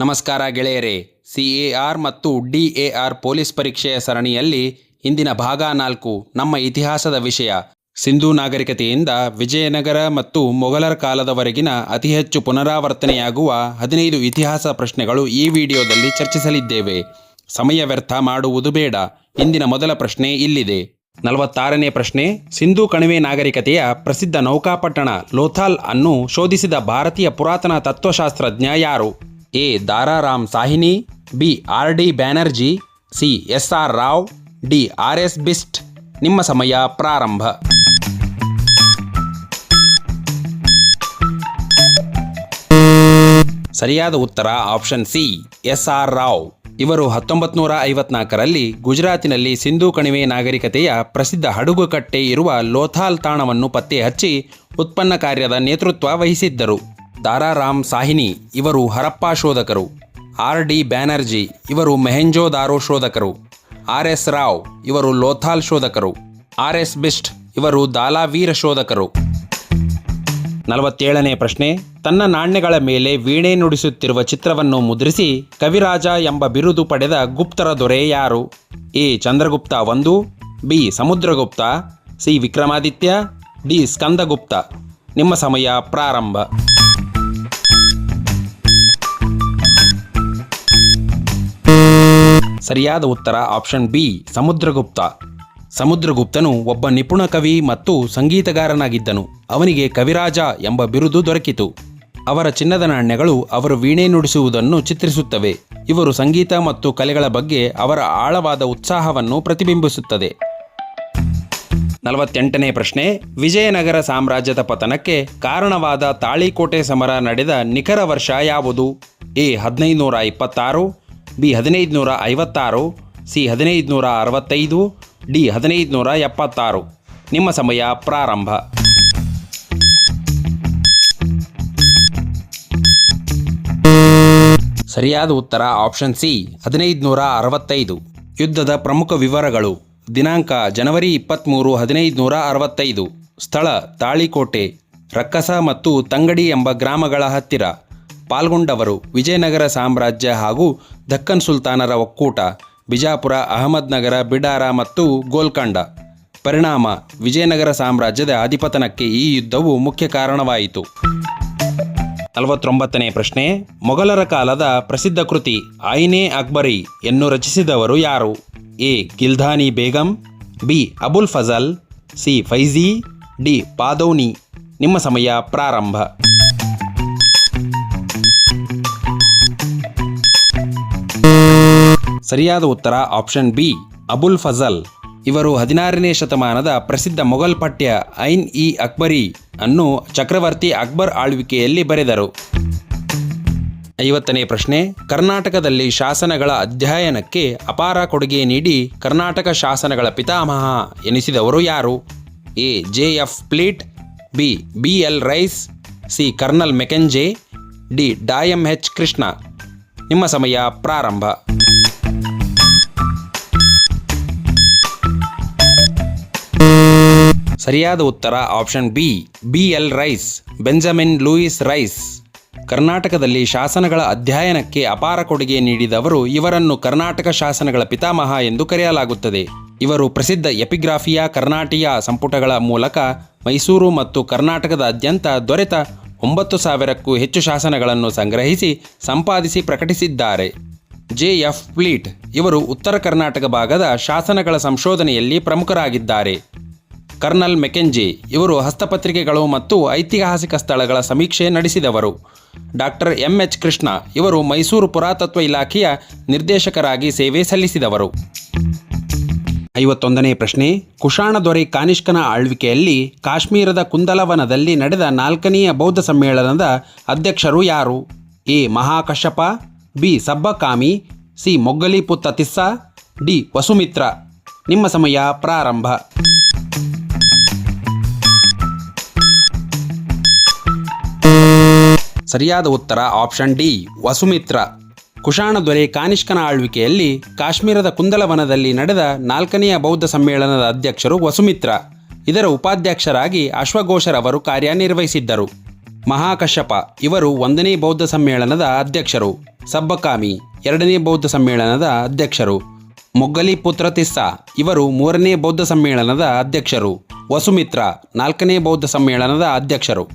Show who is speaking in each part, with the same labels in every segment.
Speaker 1: ನಮಸ್ಕಾರ ಗೆಳೆಯರೇ. CAR ಮತ್ತು DAR ಪೊಲೀಸ್ ಪರೀಕ್ಷೆಯ ಸರಣಿಯಲ್ಲಿ ಇಂದಿನ ಭಾಗ 4 ನಮ್ಮ ಇತಿಹಾಸದ ವಿಷಯ. ಸಿಂಧೂ ನಾಗರಿಕತೆಯಿಂದ ವಿಜಯನಗರ ಮತ್ತು ಮೊಘಲರ ಕಾಲದವರೆಗಿನ ಅತಿ ಹೆಚ್ಚು ಪುನರಾವರ್ತನೆಯಾಗುವ 15 ಇತಿಹಾಸ ಪ್ರಶ್ನೆಗಳು ಈ ವಿಡಿಯೋದಲ್ಲಿ ಚರ್ಚಿಸಲಿದ್ದೇವೆ. ಸಮಯ ವ್ಯರ್ಥ ಮಾಡುವುದು ಬೇಡ. ಇಂದಿನ ಮೊದಲ ಪ್ರಶ್ನೆ ಇಲ್ಲಿದೆ. 46ನೇ ಪ್ರಶ್ನೆ. ಸಿಂಧೂ ಕಣಿವೆ ನಾಗರಿಕತೆಯ ಪ್ರಸಿದ್ಧ ನೌಕಾಪಟ್ಟಣ ಲೋಥಾಲ್ ಅನ್ನು ಶೋಧಿಸಿದ ಭಾರತೀಯ ಪುರಾತನ ತತ್ವಶಾಸ್ತ್ರಜ್ಞ ಯಾರು? A. Dararam Sahni, B. R.D. Banerjee, C. S.R. Rao, D. R.S. Bisht. ನಿಮ್ಮ ಸಮಯ ಪ್ರಾರಂಭ. ಸರಿಯಾದ ಉತ್ತರ ಆಪ್ಷನ್ ಸಿ, S.R. ರಾವ್. ಇವರು 1954ರಲ್ಲಿ ಗುಜರಾತಿನಲ್ಲಿ ಸಿಂಧೂ ಕಣಿವೆ ನಾಗರಿಕತೆಯ ಪ್ರಸಿದ್ಧ ಹಡಗುಕಟ್ಟೆ ಇರುವ ಲೋಥಾಲ್ ತಾಣವನ್ನು ಪತ್ತೆ ಹಚ್ಚಿ ಉತ್ಪನ್ನ ಕಾರ್ಯದ ನೇತೃತ್ವ ವಹಿಸಿದ್ದರು. ದಾರಾರಾಮ್ ಸಾಹಿನಿ ಇವರು ಹರಪ್ಪ ಶೋಧಕರು. R.D. ಬ್ಯಾನರ್ಜಿ ಇವರು ಮೊಹೆಂಜೊದಾರೋ ಶೋಧಕರು. R.S. ರಾವ್ ಇವರು ಲೋಥಾಲ್ ಶೋಧಕರು. R.S. ಬಿಸ್ಟ್ ಇವರು ದಾಲಾವೀರ ಶೋಧಕರು. 47ನೇ ಪ್ರಶ್ನೆ. ತನ್ನ ನಾಣ್ಯಗಳ ಮೇಲೆ ವೀಣೆ ನುಡಿಸುತ್ತಿರುವ ಚಿತ್ರವನ್ನು ಮುದ್ರಿಸಿ ಕವಿರಾಜ ಎಂಬ ಬಿರುದು ಪಡೆದ ಗುಪ್ತರ ದೊರೆ ಯಾರು? A. Chandragupta 1, B. Samudragupta, C. Vikramaditya, D. Skandagupta. ನಿಮ್ಮ ಸಮಯ ಪ್ರಾರಂಭ. ಸರಿಯಾದ ಉತ್ತರ ಆಪ್ಷನ್ ಬಿ, ಸಮುದ್ರಗುಪ್ತ. ಸಮುದ್ರಗುಪ್ತನು ಒಬ್ಬ ನಿಪುಣ ಕವಿ ಮತ್ತು ಸಂಗೀತಗಾರನಾಗಿದ್ದನು. ಅವನಿಗೆ ಕವಿರಾಜ ಎಂಬ ಬಿರುದು ದೊರಕಿತು. ಅವರ ಚಿನ್ನದ ನಾಣ್ಯಗಳು ಅವರು ವೀಣೆ ನುಡಿಸುವುದನ್ನು ಚಿತ್ರಿಸುತ್ತವೆ. ಇವರು ಸಂಗೀತ ಮತ್ತು ಕಲೆಗಳ ಬಗ್ಗೆ ಅವರ ಆಳವಾದ ಉತ್ಸಾಹವನ್ನು ಪ್ರತಿಬಿಂಬಿಸುತ್ತದೆ. 48ನೇ ಪ್ರಶ್ನೆ. ವಿಜಯನಗರ ಸಾಮ್ರಾಜ್ಯದ ಪತನಕ್ಕೆ ಕಾರಣವಾದ ತಾಳಿಕೋಟೆ ಸಮರ ನಡೆದ ನಿಖರ ವರ್ಷ ಯಾವುದು? ಎ. 1526, ಬಿ. 1556, ಸಿ. 1565, ಡಿ. 1576. ನಿಮ್ಮ ಸಮಯ ಪ್ರಾರಂಭ. ಸರಿಯಾದ ಉತ್ತರ ಆಪ್ಷನ್ ಸಿ, 1565. ಯುದ್ಧದ ಪ್ರಮುಖ ವಿವರಗಳು. ದಿನಾಂಕ ಜನವರಿ 23, 1565. ಸ್ಥಳ ತಾಳಿಕೋಟೆ, ರಕ್ಕಸ ಮತ್ತು ತಂಗಡಿ ಎಂಬ ಗ್ರಾಮಗಳ ಹತ್ತಿರ. ಪಾಲ್ಗೊಂಡವರು ವಿಜಯನಗರ ಸಾಮ್ರಾಜ್ಯ ಹಾಗೂ ದಕ್ಕನ್ ಸುಲ್ತಾನರ ಒಕ್ಕೂಟ, ಬಿಜಾಪುರ, ಅಹಮದ್ನಗರ, ಬಿಡಾರ ಮತ್ತು ಗೋಲ್ಕಂಡ. ಪರಿಣಾಮ ವಿಜಯನಗರ ಸಾಮ್ರಾಜ್ಯದ ಅಧಿಪತನಕ್ಕೆ ಈ ಯುದ್ಧವು ಮುಖ್ಯ ಕಾರಣವಾಯಿತು. 49ನೇ ಪ್ರಶ್ನೆ. ಮೊಘಲರ ಕಾಲದ ಪ್ರಸಿದ್ಧ ಕೃತಿ ಆಯಿನೆ ಅಕ್ಬರಿ ಯನ್ನು ರಚಿಸಿದವರು ಯಾರು? A. Gildhani Begum, B. Abul Fazal, C. Faizi, D. Badauni. ನಿಮ್ಮ ಸಮಯ ಪ್ರಾರಂಭ. ಸರಿಯಾದ ಉತ್ತರ ಆಪ್ಷನ್ ಬಿ, ಅಬುಲ್ ಫಜಲ್. ಇವರು 16ನೇ ಶತಮಾನದ ಪ್ರಸಿದ್ಧ ಮೊಘಲ್ ಪಠ್ಯ ಐನ್-ಇ ಅಕ್ಬರಿ ಅನ್ನು ಚಕ್ರವರ್ತಿ ಅಕ್ಬರ್ ಆಳ್ವಿಕೆಯಲ್ಲಿ ಬರೆದರು. 50ನೇ ಪ್ರಶ್ನೆ. ಕರ್ನಾಟಕದಲ್ಲಿ ಶಾಸನಗಳ ಅಧ್ಯಯನಕ್ಕೆ ಅಪಾರ ಕೊಡುಗೆ ನೀಡಿ ಕರ್ನಾಟಕ ಶಾಸನಗಳ ಪಿತಾಮಹ ಎನಿಸಿದವರು ಯಾರು? A. J.F. Fleet, B. B.L. Rice, C. Colonel Mackenzie, D. ಡಾ. M.H. ಕೃಷ್ಣ. ನಿಮ್ಮ ಸಮಯ ಪ್ರಾರಂಭ. ಸರಿಯಾದ ಉತ್ತರ option B, B.L. Rice, Benjamin Lewis Rice. ಕರ್ನಾಟಕದಲ್ಲಿ ಶಾಸನಗಳ ಅಧ್ಯಯನಕ್ಕೆ ಅಪಾರ ಕೊಡುಗೆ ನೀಡಿದವರು ಇವರನ್ನು ಕರ್ನಾಟಕ ಶಾಸನಗಳ ಪಿತಾಮಹ ಎಂದು ಕರೆಯಲಾಗುತ್ತದೆ. ಇವರು ಪ್ರಸಿದ್ಧ ಎಪಿಗ್ರಾಫಿಯಾ ಕರ್ನಾಟಿಯಾ ಸಂಪುಟಗಳ ಮೂಲಕ ಮೈಸೂರು ಮತ್ತು ಕರ್ನಾಟಕದಾದ್ಯಂತ ದೊರೆತ 9,000ಕ್ಕೂ ಹೆಚ್ಚು ಶಾಸನಗಳನ್ನು ಸಂಗ್ರಹಿಸಿ ಸಂಪಾದಿಸಿ ಪ್ರಕಟಿಸಿದ್ದಾರೆ. J.F. ಪ್ಲೀಟ್ ಇವರು ಉತ್ತರ ಕರ್ನಾಟಕ ಭಾಗದ ಶಾಸನಗಳ ಸಂಶೋಧನೆಯಲ್ಲಿ ಪ್ರಮುಖರಾಗಿದ್ದಾರೆ. ಕರ್ನಲ್ ಮೆಕೆಂಜೆ ಇವರು ಹಸ್ತಪತ್ರಿಕೆಗಳು ಮತ್ತು ಐತಿಹಾಸಿಕ ಸ್ಥಳಗಳ ಸಮೀಕ್ಷೆ ನಡೆಸಿದವರು. ಡಾ. M.H. ಕೃಷ್ಣ ಇವರು ಮೈಸೂರು ಪುರಾತತ್ವ ಇಲಾಖೆಯ ನಿರ್ದೇಶಕರಾಗಿ ಸೇವೆ ಸಲ್ಲಿಸಿದವರು. 51ನೇ ಪ್ರಶ್ನೆ. ಕುಶಾಣ ದೊರೆ ಕಾನಿಷ್ಕನ ಆಳ್ವಿಕೆಯಲ್ಲಿ ಕಾಶ್ಮೀರದ ಕುಂದಲವನದಲ್ಲಿ ನಡೆದ 4ನೇ ಬೌದ್ಧ ಸಮ್ಮೇಳನದ ಅಧ್ಯಕ್ಷರು ಯಾರು? A. Mahakashyapa, B. Sabbakami, C. Moggaliputta Tissa, D. Vasumitra. ನಿಮ್ಮ ಸಮಯ ಪ್ರಾರಂಭ. ಸರಿಯಾದ ಉತ್ತರ ಆಪ್ಷನ್ ಡಿ, ವಸುಮಿತ್ರ. ಕುಶಾಣ ದೊರೆ ಕಾನಿಷ್ಕನ ಆಳ್ವಿಕೆಯಲ್ಲಿ ಕಾಶ್ಮೀರದ ಕುಂದಲವನದಲ್ಲಿ ನಡೆದ 4ನೇ ಬೌದ್ಧ ಸಮ್ಮೇಳನದ ಅಧ್ಯಕ್ಷರು ವಸುಮಿತ್ರ. ಇದರ ಉಪಾಧ್ಯಕ್ಷರಾಗಿ ಅಶ್ವಘೋಷರವರು ಕಾರ್ಯನಿರ್ವಹಿಸಿದ್ದರು. ಮಹಾಕಶ್ಯಪ ಇವರು 1ನೇ ಬೌದ್ಧ ಸಮ್ಮೇಳನದ ಅಧ್ಯಕ್ಷರು. ಸಬ್ಬಕಾಮಿ 2ನೇ ಬೌದ್ಧ ಸಮ್ಮೇಳನದ ಅಧ್ಯಕ್ಷರು. ಮೊಗ್ಗಲಿಪುತ್ರ ತಿಸ್ಸ ಇವರು 3ನೇ ಬೌದ್ಧ ಸಮ್ಮೇಳನದ ಅಧ್ಯಕ್ಷರು. ವಸುಮಿತ್ರ 4ನೇ ಬೌದ್ಧ ಸಮ್ಮೇಳನದ ಅಧ್ಯಕ್ಷರು.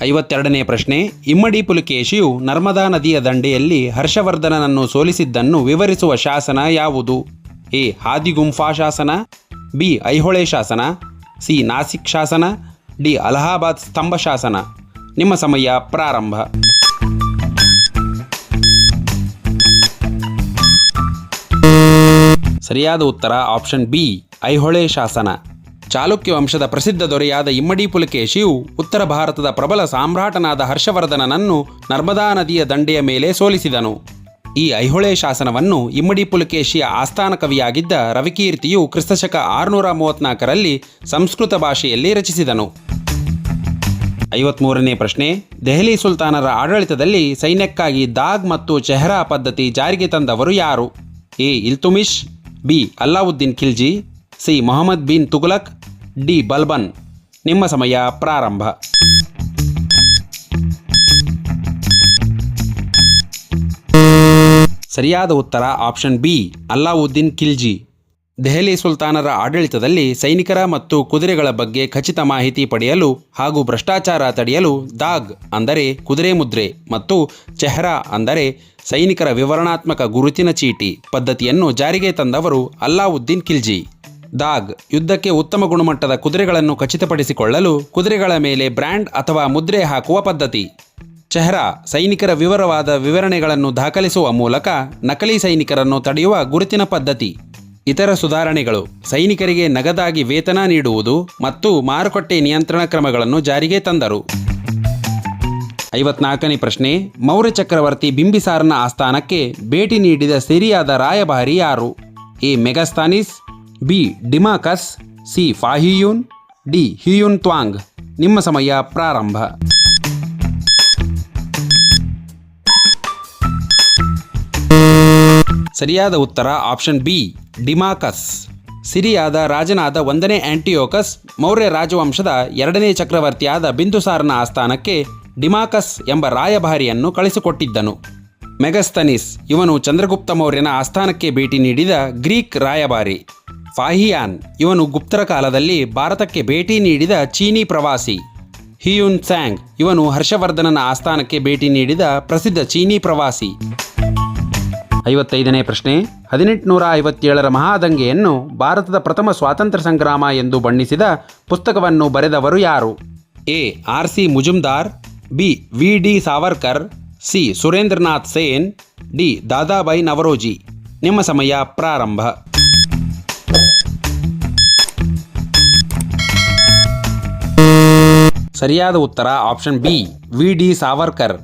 Speaker 1: 52ನೇ ಪ್ರಶ್ನೆ. ಇಮ್ಮಡಿ ಪುಲಿಕೇಶಿಯು ನರ್ಮದಾ ನದಿಯ ದಂಡೆಯಲ್ಲಿ ಹರ್ಷವರ್ಧನನನ್ನು ಸೋಲಿಸಿದ್ದನ್ನು ವಿವರಿಸುವ ಶಾಸನ ಯಾವುದು? ಎ. ಹಾದಿಗುಂಫಾ ಶಾಸನ, ಬಿ. ಐಹೊಳೆ ಶಾಸನ, ಸಿ. ನಾಸಿಕ್ ಶಾಸನ, ಡಿ. ಅಲಹಾಬಾದ್ ಸ್ತಂಭ ಶಾಸನ. ನಿಮ್ಮ ಸಮಯ ಪ್ರಾರಂಭ. ಸರಿಯಾದ ಉತ್ತರ ಆಪ್ಷನ್ ಬಿ, ಐಹೊಳೆ ಶಾಸನ. ಚಾಲುಕ್ಯ ವಂಶದ ಪ್ರಸಿದ್ಧ ದೊರೆಯಾದ ಇಮ್ಮಡಿ ಪುಲಿಕೇಶಿಯು ಉತ್ತರ ಭಾರತದ ಪ್ರಬಲ ಸಾಮ್ರಾಟನಾದ ಹರ್ಷವರ್ಧನನನ್ನು ನರ್ಮದಾ ನದಿಯ ದಂಡೆಯ ಮೇಲೆ ಸೋಲಿಸಿದನು. ಈ ಐಹೊಳೆ ಶಾಸನವನ್ನು ಇಮ್ಮಡಿ ಪುಲಿಕೇಶಿಯ ಆಸ್ಥಾನ ಕವಿಯಾಗಿದ್ದ ರವಿಕೀರ್ತಿಯು ಕ್ರಿಸ್ತಶಕ 634ರಲ್ಲಿ ಸಂಸ್ಕೃತ ಭಾಷೆಯಲ್ಲಿ ರಚಿಸಿದನು. 53ನೇ ಪ್ರಶ್ನೆ. ದೆಹಲಿ ಸುಲ್ತಾನರ ಆಡಳಿತದಲ್ಲಿ ಸೈನ್ಯಕ್ಕಾಗಿ ದಾಗ್ ಮತ್ತು ಚೆಹ್ರಾ ಪದ್ಧತಿ ಜಾರಿಗೆ ತಂದವರು ಯಾರು? A. Iltutmish, B. Alauddin Khilji, C. Mohammed bin Tughlaq, D. Balban. ನಿಮ್ಮ ಸಮಯ ಪ್ರಾರಂಭ. ಸರಿಯಾದ ಉತ್ತರ ಆಪ್ಷನ್ ಬಿ, ಅಲ್ಲಾವುದ್ದೀನ್ ಖಿಲ್ಜಿ. ದೆಹಲಿ ಸುಲ್ತಾನರ ಆಡಳಿತದಲ್ಲಿ ಸೈನಿಕರ ಮತ್ತು ಕುದುರೆಗಳ ಬಗ್ಗೆ ಖಚಿತ ಮಾಹಿತಿ ಪಡೆಯಲು ಹಾಗೂ ಭ್ರಷ್ಟಾಚಾರ ತಡೆಯಲು ದಾಗ್ ಅಂದರೆ ಕುದುರೆ ಮುದ್ರೆ ಮತ್ತು ಚೆಹ್ರಾ ಅಂದರೆ ಸೈನಿಕರ ವಿವರಣಾತ್ಮಕ ಗುರುತಿನ ಚೀಟಿ ಪದ್ಧತಿಯನ್ನು ಜಾರಿಗೆ ತಂದವರು ಅಲ್ಲಾವುದ್ದೀನ್ ಖಿಲ್ಜಿ. ದಾಗ್ ಯುದ್ಧಕ್ಕೆ ಉತ್ತಮ ಗುಣಮಟ್ಟದ ಕುದುರೆಗಳನ್ನು ಖಚಿತಪಡಿಸಿಕೊಳ್ಳಲು ಕುದುರೆಗಳ ಮೇಲೆ ಬ್ರ್ಯಾಂಡ್ ಅಥವಾ ಮುದ್ರೆ ಹಾಕುವ ಪದ್ಧತಿ. ಚೆಹ್ರಾ ಸೈನಿಕರ ವಿವರವಾದ ವಿವರಣೆಗಳನ್ನು ದಾಖಲಿಸುವ ಮೂಲಕ ನಕಲಿ ಸೈನಿಕರನ್ನು ತಡೆಯುವ ಗುರುತಿನ ಪದ್ಧತಿ. ಇತರ ಸುಧಾರಣೆಗಳು ಸೈನಿಕರಿಗೆ ನಗದಾಗಿ ವೇತನ ನೀಡುವುದು ಮತ್ತು ಮಾರುಕಟ್ಟೆ ನಿಯಂತ್ರಣ ಕ್ರಮಗಳನ್ನು ಜಾರಿಗೆ ತಂದರು. 54ನೇ ಪ್ರಶ್ನೆ. ಮೌರ್ಯ ಚಕ್ರವರ್ತಿ ಬಿಂಬಿಸಾರನ ಆಸ್ಥಾನಕ್ಕೆ ಭೇಟಿ ನೀಡಿದ ಸಿರಿಯಾದ ರಾಯಭಾರಿ ಯಾರು? A. Megasthenes, B. Deimachus, C. Fahien, D. Hiuen Tsang. ನಿಮ್ಮ ಸಮಯ ಪ್ರಾರಂಭ. ಸರಿಯಾದ ಉತ್ತರ ಆಪ್ಷನ್ ಬಿ, ಡಿಮಾಕಸ್. ಸಿರಿಯಾದ ರಾಜನಾದ 1ನೇ ಆಂಟಿಯೋಕಸ್ ಮೌರ್ಯ ರಾಜವಂಶದ 2ನೇ ಚಕ್ರವರ್ತಿಯಾದ ಬಿಂದುಸಾರನ ಆಸ್ಥಾನಕ್ಕೆ ಡಿಮಾಕಸ್ ಎಂಬ ರಾಯಭಾರಿಯನ್ನು ಕಳಿಸಿಕೊಟ್ಟಿದ್ದನು. ಮೆಗಸ್ತನಿಸ್ ಇವನು ಚಂದ್ರಗುಪ್ತ ಮೌರ್ಯನ ಆಸ್ಥಾನಕ್ಕೆ ಭೇಟಿ ನೀಡಿದ ಗ್ರೀಕ್ ರಾಯಭಾರಿ. ಫಾಹಿಯಾನ್ ಇವನು ಗುಪ್ತರ ಕಾಲದಲ್ಲಿ ಭಾರತಕ್ಕೆ ಭೇಟಿ ನೀಡಿದ ಚೀನಿ ಪ್ರವಾಸಿ. ಹಿಯುನ್ ತ್ಸಾಂಗ್ ಇವನು ಹರ್ಷವರ್ಧನನ ಆಸ್ಥಾನಕ್ಕೆ ಭೇಟಿ ನೀಡಿದ ಪ್ರಸಿದ್ಧ ಚೀನಿ ಪ್ರವಾಸಿ. 55ನೇ ಪ್ರಶ್ನೆ. 1857ರ ಮಹಾದಂಗೆಯನ್ನು ಭಾರತದ ಪ್ರಥಮ ಸ್ವಾತಂತ್ರ್ಯ ಸಂಗ್ರಾಮ ಎಂದು ಬಣ್ಣಿಸಿದ ಪುಸ್ತಕವನ್ನು ಬರೆದವರು ಯಾರು? A. R. C. Majumdar, B. V. D. Savarkar, C. Surendranath Sen, D. Dadabhai Naoroji. ನಿಮ್ಮ ಸಮಯ ಪ್ರಾರಂಭ. ಸರಿಯಾದ ಉತ್ತರ option B, V. D. Savarkar.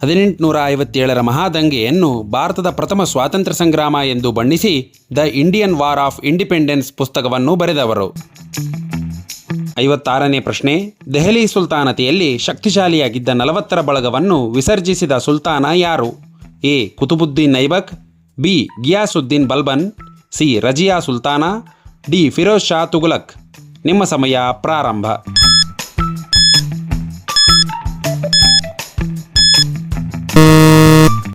Speaker 1: 1857ರ ಮಹಾದಂಗೆಯನ್ನು ಭಾರತದ ಪ್ರಥಮ ಸ್ವಾತಂತ್ರ್ಯ ಸಂಗ್ರಾಮ ಎಂದು ಬಣ್ಣಿಸಿ the Indian war of independence ಪುಸ್ತಕವನ್ನು ಬರೆದವರು. 56ನೇ ಪ್ರಶ್ನೆ. ದೆಹಲಿ ಸುಲ್ತಾನತೆಯಲ್ಲಿ ಶಕ್ತಿಶಾಲಿಯಾಗಿದ್ದ 40ರ ಬಳಗವನ್ನು ವಿಸರ್ಜಿಸಿದ ಸುಲ್ತಾನ ಯಾರು? A. Qutubuddin Aibak, B. Ghiyasuddin Balban, C. Razia Sultana, D. Firoz Shah Tughlaq. ನಿಮ್ಮ ಸಮಯ ಪ್ರಾರಂಭ.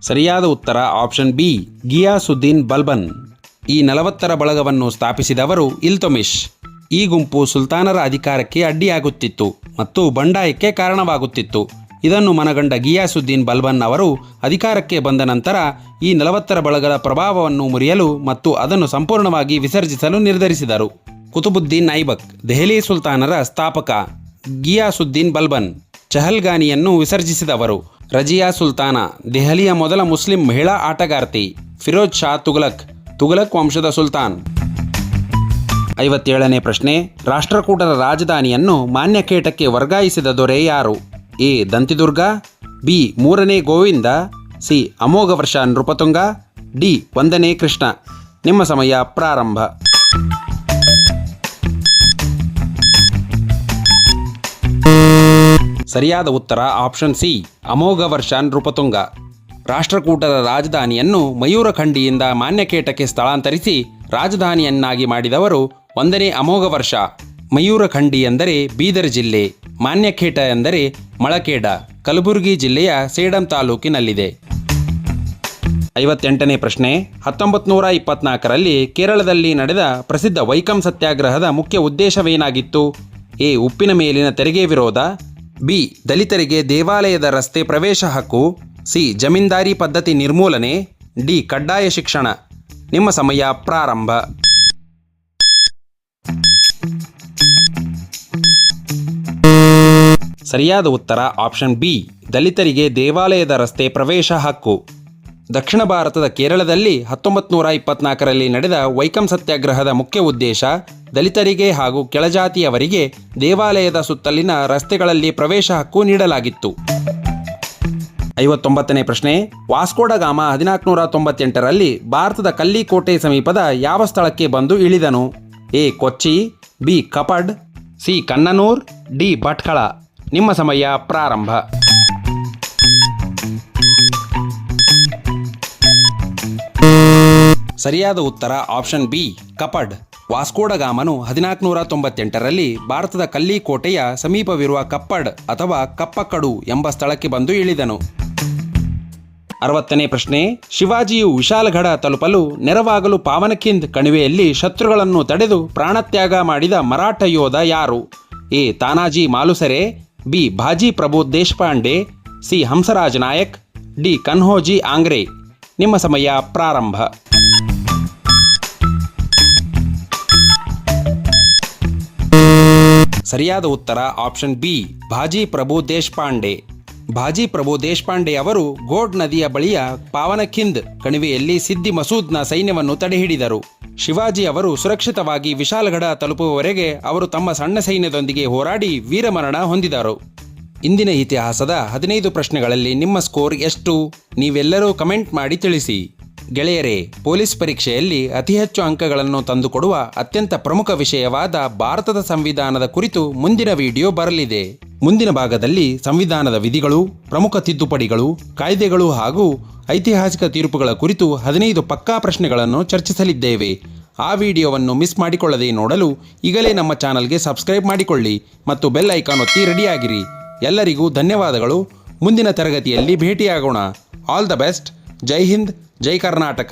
Speaker 1: ಸರಿಯಾದ ಉತ್ತರ ಆಪ್ಷನ್ ಬಿ, ಗಿಯಾಸುದ್ದೀನ್ ಬಲ್ಬನ್. ಈ 40ರ ಬಳಗವನ್ನು ಸ್ಥಾಪಿಸಿದವರು ಇಲ್ತುಮಿಶ್. ಈ ಗುಂಪು ಸುಲ್ತಾನರ ಅಧಿಕಾರಕ್ಕೆ ಅಡ್ಡಿಯಾಗುತ್ತಿತ್ತು ಮತ್ತು ಬಂಡಾಯಕ್ಕೆ ಕಾರಣವಾಗುತ್ತಿತ್ತು. ಇದನ್ನು ಮನಗಂಡ ಗಿಯಾಸುದ್ದೀನ್ ಬಲ್ಬನ್ ಅವರು ಅಧಿಕಾರಕ್ಕೆ ಬಂದ ನಂತರ ಈ 40ರ ಬಳಗದ ಪ್ರಭಾವವನ್ನು ಮುರಿಯಲು ಮತ್ತು ಅದನ್ನು ಸಂಪೂರ್ಣವಾಗಿ ವಿಸರ್ಜಿಸಲು ನಿರ್ಧರಿಸಿದರು. ಕುತುಬುದ್ದೀನ್ ಐಬಕ್ ದೆಹಲಿ ಸುಲ್ತಾನರ ಸ್ಥಾಪಕ. ಗಿಯಾಸುದ್ದೀನ್ ಬಲ್ಬನ್ ಚಹಲ್ಗಾನಿಯನ್ನು ವಿಸರ್ಜಿಸಿದವರು. ರಜಿಯಾ ಸುಲ್ತಾನ ದೆಹಲಿಯ ಮೊದಲ ಮುಸ್ಲಿಂ ಮಹಿಳಾ ಆಟಗಾರ್ತಿ. ಫಿರೋಜ್ ಶಾ ತುಘಲಕ್ ವಂಶದ ಸುಲ್ತಾನ್. 57ನೇ ಪ್ರಶ್ನೆ. ರಾಷ್ಟ್ರಕೂಟರ ರಾಜಧಾನಿಯನ್ನು ಮಾನ್ಯಕೇಟಕ್ಕೆ ವರ್ಗಾಯಿಸಿದ ದೊರೆ ಯಾರು? ಎ. ದಂತಿದುರ್ಗ, ಬಿ. 3ನೇ ಗೋವಿಂದ, ಸಿ. ಅಮೋಘವರ್ಷ ನೃಪತುಂಗ, ಡಿ. 1ನೇ ಕೃಷ್ಣ. ನಿಮ್ಮ ಸಮಯ ಪ್ರಾರಂಭ. ಸರಿಯಾದ ಉತ್ತರ ಆಪ್ಷನ್ ಸಿ, ಅಮೋಘವರ್ಷ ನೃಪತುಂಗ. ರಾಷ್ಟ್ರಕೂಟರ ರಾಜಧಾನಿಯನ್ನು ಮಯೂರಖಂಡಿಯಿಂದ ಮಾನ್ಯಕೇಟಕ್ಕೆ ಸ್ಥಳಾಂತರಿಸಿ ರಾಜಧಾನಿಯನ್ನಾಗಿ ಮಾಡಿದವರು 1ನೇ ಅಮೋಘವರ್ಷ. ಮಯೂರಖಂಡಿ ಎಂದರೆ ಬೀದರ್ ಜಿಲ್ಲೆ. ಮಾನ್ಯಖೇಡ ಎಂದರೆ ಮಳಖೇಡ, ಕಲಬುರಗಿ ಜಿಲ್ಲೆಯ ಸೇಡಂ ತಾಲೂಕಿನಲ್ಲಿದೆ. 58ನೇ ಪ್ರಶ್ನೆ. 1924ರಲ್ಲಿ ಕೇರಳದಲ್ಲಿ ನಡೆದ ಪ್ರಸಿದ್ಧ ವೈಕಂ ಸತ್ಯಾಗ್ರಹದ ಮುಖ್ಯ ಉದ್ದೇಶವೇನಾಗಿತ್ತು? ಎ. ಉಪ್ಪಿನ ಮೇಲಿನ ತೆರಿಗೆ ವಿರೋಧ, ಬಿ. ದಲಿತರಿಗೆ ದೇವಾಲಯದ ರಸ್ತೆ ಪ್ರವೇಶ ಹಕ್ಕು, ಸಿ. ಜಮೀನ್ದಾರಿ ಪದ್ಧತಿ ನಿರ್ಮೂಲನೆ, ಡಿ. ಕಡ್ಡಾಯ ಶಿಕ್ಷಣ. ನಿಮ್ಮ ಸಮಯ ಪ್ರಾರಂಭ. ಸರಿಯಾದ ಉತ್ತರ ಆಪ್ಷನ್ ಬಿ, ದಲಿತರಿಗೆ ದೇವಾಲಯದ ರಸ್ತೆ ಪ್ರವೇಶ ಹಕ್ಕು. ದಕ್ಷಿಣ ಭಾರತದ ಕೇರಳದಲ್ಲಿ 1924ರಲ್ಲಿ ನಡೆದ ವೈಕಂ ಸತ್ಯಾಗ್ರಹದ ಮುಖ್ಯ ಉದ್ದೇಶ ದಲಿತರಿಗೆ ಹಾಗೂ ಕೆಳಜಾತಿಯವರಿಗೆ ದೇವಾಲಯದ ಸುತ್ತಲಿನ ರಸ್ತೆಗಳಲ್ಲಿ ಪ್ರವೇಶ ಹಕ್ಕು ನೀಡಲಾಗಿತ್ತು. 59ನೇ ಪ್ರಶ್ನೆ. ವಾಸ್ಕೋ ಡ ಗಾಮ 1498ರಲ್ಲಿ ಭಾರತದ ಕಲ್ಲಿಕೋಟೆ ಸಮೀಪದ ಯಾವ ಸ್ಥಳಕ್ಕೆ ಬಂದು ಇಳಿದನು? A. Kochi, B. Kappad, C. Cannanore, D. Bhatkal. ನಿಮ್ಮ ಸಮಯ ಪ್ರಾರಂಭ. ಸರಿಯಾದ ಉತ್ತರ ಆಪ್ಷನ್ ಬಿ, ಕಪಡ್. ವಾಸ್ಕೋ ಡ ಗಾಮನು 1498ರಲ್ಲಿ ಭಾರತದ ಕಲ್ಲಿಕೋಟೆಯ ಸಮೀಪವಿರುವ ಕಪ್ಪಡ್ ಅಥವಾ ಕಪ್ಪಕ್ಕಡು ಎಂಬ ಸ್ಥಳಕ್ಕೆ ಬಂದು ಇಳಿದನು. 60ನೇ ಪ್ರಶ್ನೆ. ಶಿವಾಜಿಯು ವಿಶಾಲಗಢ ತಲುಪಲು ನೆರವಾಗಲು ಪಾವನಖಿಂದ್ ಕಣಿವೆಯಲ್ಲಿ ಶತ್ರುಗಳನ್ನು ತಡೆದು ಪ್ರಾಣತ್ಯಾಗ ಮಾಡಿದ ಮರಾಠ ಯೋಧ ಯಾರು? A. Tanaji Malusare, B. Baji Prabhu Deshpande, C. Hansraj Nayak, D. Kanhoji Angre. ನಿಮ್ಮ ಸಮಯ ಪ್ರಾರಂಭ. ಸರಿಯಾದ ಉತ್ತರ ಆಪ್ಷನ್ ಬಿ, ಬಾಜಿ ಪ್ರಭು ದೇಶಪಾಂಡೆ. ಬಾಜಿ ಪ್ರಭು ದೇಶಪಾಂಡೆ ಅವರು ಗೋಡ್ ನದಿಯ ಬಳಿಯ ಪಾವನಖಿಂದ್ ಕಣಿವೆಯಲ್ಲಿ ಸಿದ್ದಿ ಮಸೂದ್ನ ಸೈನ್ಯವನ್ನು ತಡೆಹಿಡಿದರು. ಶಿವಾಜಿ ಅವರು ಸುರಕ್ಷಿತವಾಗಿ ವಿಶಾಲಗಢ ತಲುಪುವವರೆಗೆ ಅವರು ತಮ್ಮ ಸಣ್ಣ ಸೈನ್ಯದೊಂದಿಗೆ ಹೋರಾಡಿ ವೀರಮರಣ ಹೊಂದಿದರು. ಇಂದಿನ ಇತಿಹಾಸದ 15 ಪ್ರಶ್ನೆಗಳಲ್ಲಿ ನಿಮ್ಮ ಸ್ಕೋರ್ ಎಷ್ಟು? ನೀವೆಲ್ಲರೂ ಕಮೆಂಟ್ ಮಾಡಿ ತಿಳಿಸಿ. ಗೆಳೆಯರೇ, ಪೊಲೀಸ್ ಪರೀಕ್ಷೆಯಲ್ಲಿ ಅತಿ ಹೆಚ್ಚು ಅಂಕಗಳನ್ನು ತಂದುಕೊಡುವ ಅತ್ಯಂತ ಪ್ರಮುಖ ವಿಷಯವಾದ ಭಾರತದ ಸಂವಿಧಾನದ ಕುರಿತು ಮುಂದಿನ ವಿಡಿಯೋ ಬರಲಿದೆ. ಮುಂದಿನ ಭಾಗದಲ್ಲಿ ಸಂವಿಧಾನದ ವಿಧಿಗಳು, ಪ್ರಮುಖ ತಿದ್ದುಪಡಿಗಳು, ಕಾಯ್ದೆಗಳು ಹಾಗೂ ಐತಿಹಾಸಿಕ ತೀರ್ಪುಗಳ ಕುರಿತು 15 ಪಕ್ಕಾ ಪ್ರಶ್ನೆಗಳನ್ನು ಚರ್ಚಿಸಲಿದ್ದೇವೆ. ಆ ವಿಡಿಯೋವನ್ನು ಮಿಸ್ ಮಾಡಿಕೊಳ್ಳದೆ ನೋಡಲು ಈಗಲೇ ನಮ್ಮ ಚಾನಲ್ಗೆ ಸಬ್ಸ್ಕ್ರೈಬ್ ಮಾಡಿಕೊಳ್ಳಿ ಮತ್ತು ಬೆಲ್ ಐಕಾನ್ ಒತ್ತಿ ರೆಡಿಯಾಗಿರಿ. ಎಲ್ಲರಿಗೂ ಧನ್ಯವಾದಗಳು. ಮುಂದಿನ ತರಗತಿಯಲ್ಲಿ ಭೇಟಿಯಾಗೋಣ. All the best. Jai Hind, Jai Karnataka.